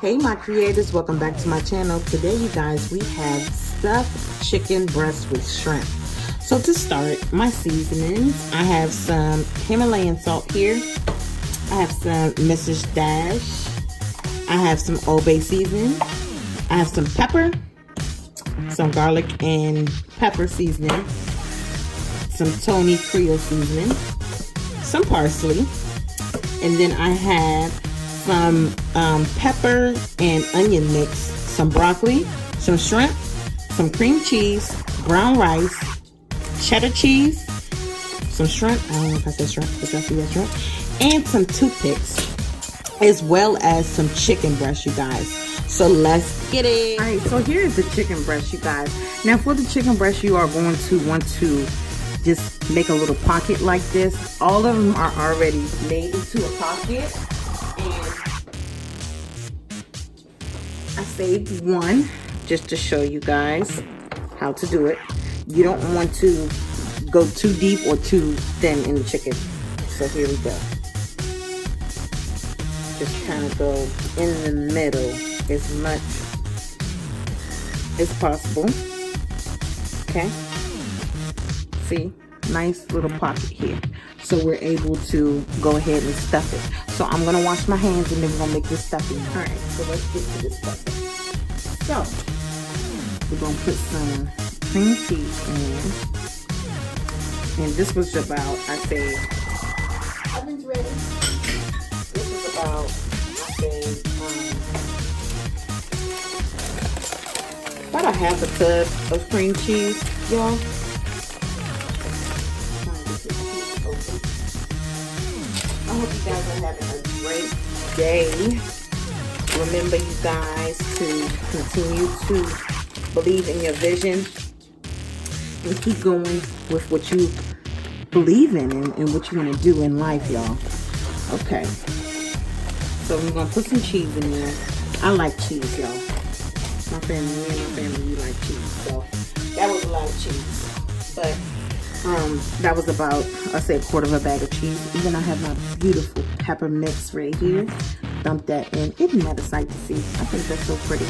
Hey my creators, welcome back to my channel. Today you guys, we have stuffed chicken breast with shrimp. So to start, my seasonings, I have some Himalayan salt here. I have some Mrs. Dash. I have some Old Bay seasoning. I have some pepper, some garlic and pepper seasoning, some Tony Creole seasoning, some parsley, and then I have some pepper and onion mix, some broccoli, some shrimp, some cream cheese, brown rice, cheddar cheese, some shrimp, I don't know if I said shrimp, but y'all see that shrimp, and some toothpicks, as well as some chicken breast, you guys. So let's get it. All right, so here is the chicken breast, you guys. Now for the chicken breast, you are going to want to just make a little pocket like this. All of them are already made into a pocket. And I saved one just to show you guys how to do it. You don't want to go too deep or too thin in the chicken. So here we go. Just kind of go in the middle as much as possible. Okay. See? Nice little pocket here. So we're able to go ahead and stuff it. So I'm gonna wash my hands and then we're gonna make this stuffing. All right, so let's get to this stuffing. So we're gonna put some cream cheese in, and this was about, I say, oven's ready. This is about, I say, about a half a tub of cream cheese, y'all. I hope you guys are having a great day. Remember, you guys, to continue to believe in your vision and keep going with what you believe in and what you want to do in life, y'all. Okay. So we're going to put some cheese in there. I like cheese, y'all. My family, we like cheese. So that was a lot of cheese. But that was about, I say, a quarter of a bag of cheese. And then I have my beautiful pepper mix right here. Dump that in. Isn't that a sight to see? I think that's so pretty.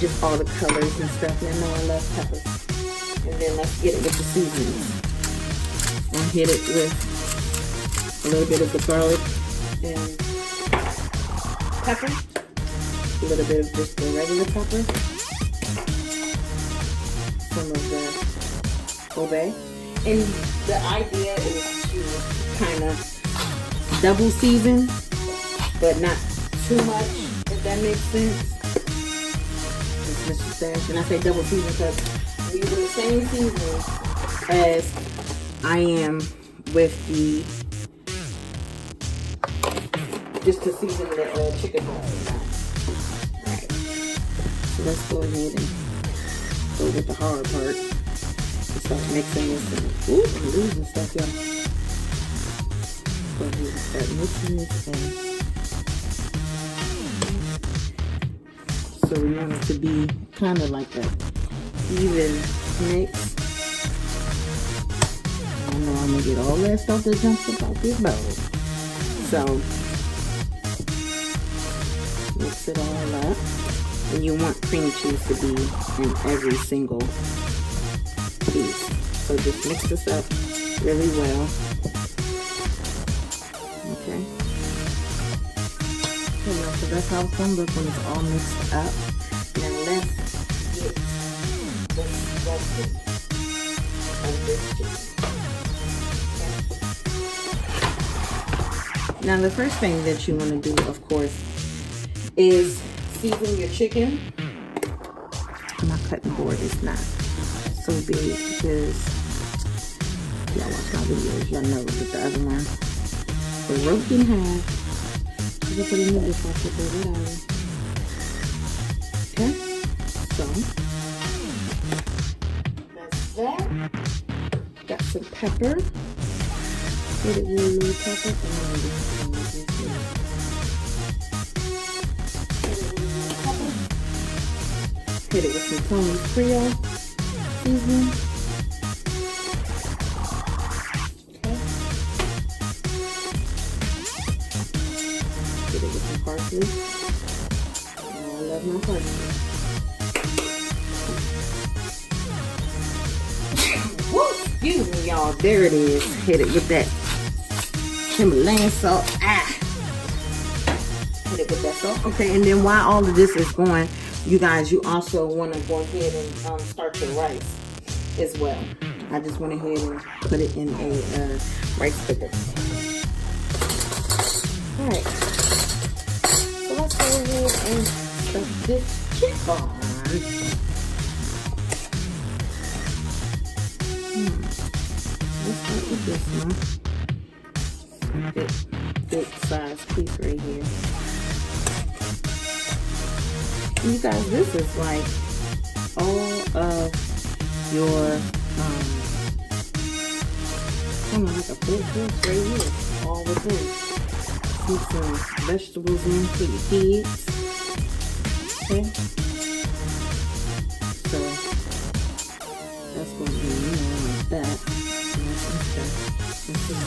Just all the colors and stuff. I know I love peppers. And then let's get it with the seasonings. I'll hit it with a little bit of the garlic and pepper. A little bit of just the regular pepper. Some of the Old Bay. And the idea is to kind of double season, but not too much, if that makes sense. This is Mr. Stash. And I say double season because we use the same seasoning as I am with the, just to season the chicken breast. Alright, so let's go ahead and go with the hard part. Start mixing this in. Ooh, I'm losing stuff, y'all. Go ahead and start mixing this in. So we want it to be kind of like a even mix. I know I'm gonna get all that stuff that jumps up out this bowl. So mix it all up. And you want cream cheese to be in every single piece. So just mix this up really well. Okay. So that's how it's gonna look when it's all mixed up. Now let's get the stuffing of this chicken. Now the first thing that you want to do, of course, is season your chicken. My cutting board is not so big because y'all watch my videos, y'all know that the other one was broke in half. So put it in the dishwasher, put it out. Okay, so that's that. Got some pepper. Hit it with a little pepper. Hit it with some Tony Creole seasoning. Okay. Hit it with some parsley. love my parsley. Woo! Excuse me, y'all. There it is. Hit it with that Himalayan salt. Hit it with that salt. Okay, and then while all of this is going, you guys, you also want to go ahead and start your rice as well. I just went ahead and put it in a rice cooker. Alright, so let's go ahead and stuff this chicken. Let's start with this one. Big size piece right here. You guys, this is like all of your kind of like a big piece right here, all within. Put some vegetables in for your kids. Okay, so that's going to be like that.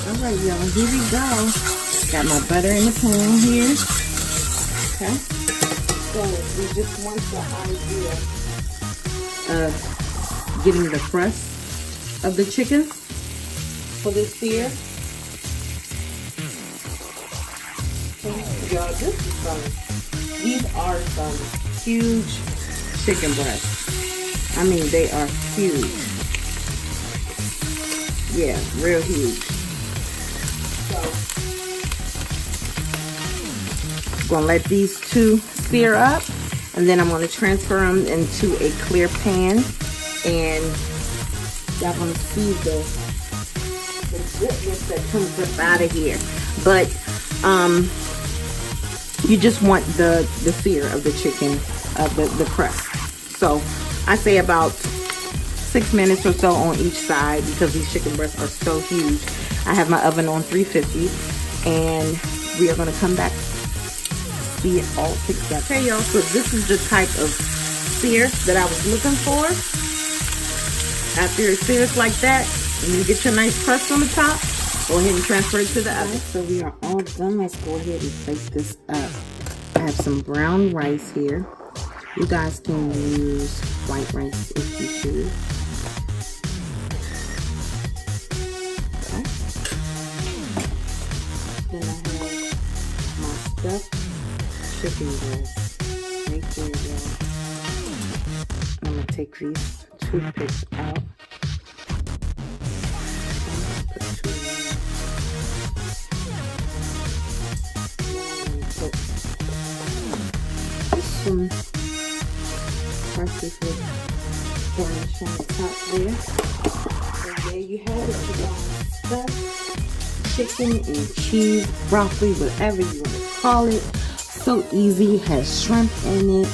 All right, y'all, here we go. Got my butter in the pan here. Okay, so we just want the idea of getting the crust of the chicken for this sear. Okay, y'all, these are some huge chicken breasts. I mean, they are huge. Yeah, real huge. So, I'm gonna let these two sear up, and then I'm gonna transfer them into a clear pan, and y'all gonna see the goodness that comes up out of here. But you just want the sear of the chicken, the crust. So I say about 6 minutes or so on each side, because these chicken breasts are so huge. I have my oven on 350, and we are going to come back, see it all together. Okay, y'all, so this is the type of sear that I was looking for. After it sears like that, and you get your nice crust on the top, go ahead and transfer it to the oven. So we are all done. Let's go ahead and plate this up. I have some brown rice here. You guys can use white rice if you choose. Okay. Then I have my stuffed chicken breast right there, y'all. I'm gonna take these toothpicks out. Some prices with garnish on the top there. And there you have it, you guys. Stuffed chicken and cheese, broccoli, whatever you want to call it. So easy, has shrimp in it.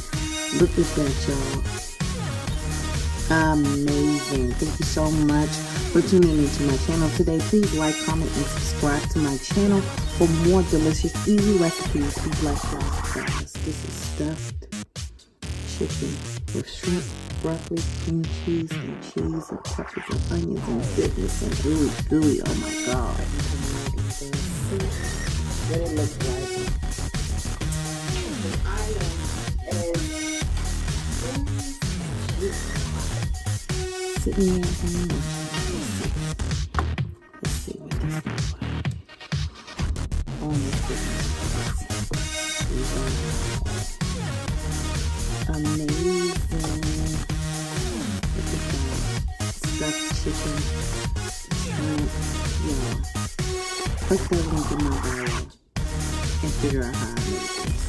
Look at that, y'all. Amazing. Thank you so much for tuning into my channel today. Please like, comment, and subscribe to my channel for more delicious, easy recipes. Be blessed, guys. This is stuffed chicken with shrimp, broccoli, cream cheese, and peppers and onions and goodness and gooey. Oh my God. See what it looks like. The item is sitting there and let's see what this looks like. Oh my goodness. Amazing. Look at that. Stuffed chicken, shrimp, y'all. Click that link in my bio and figure out how I make this.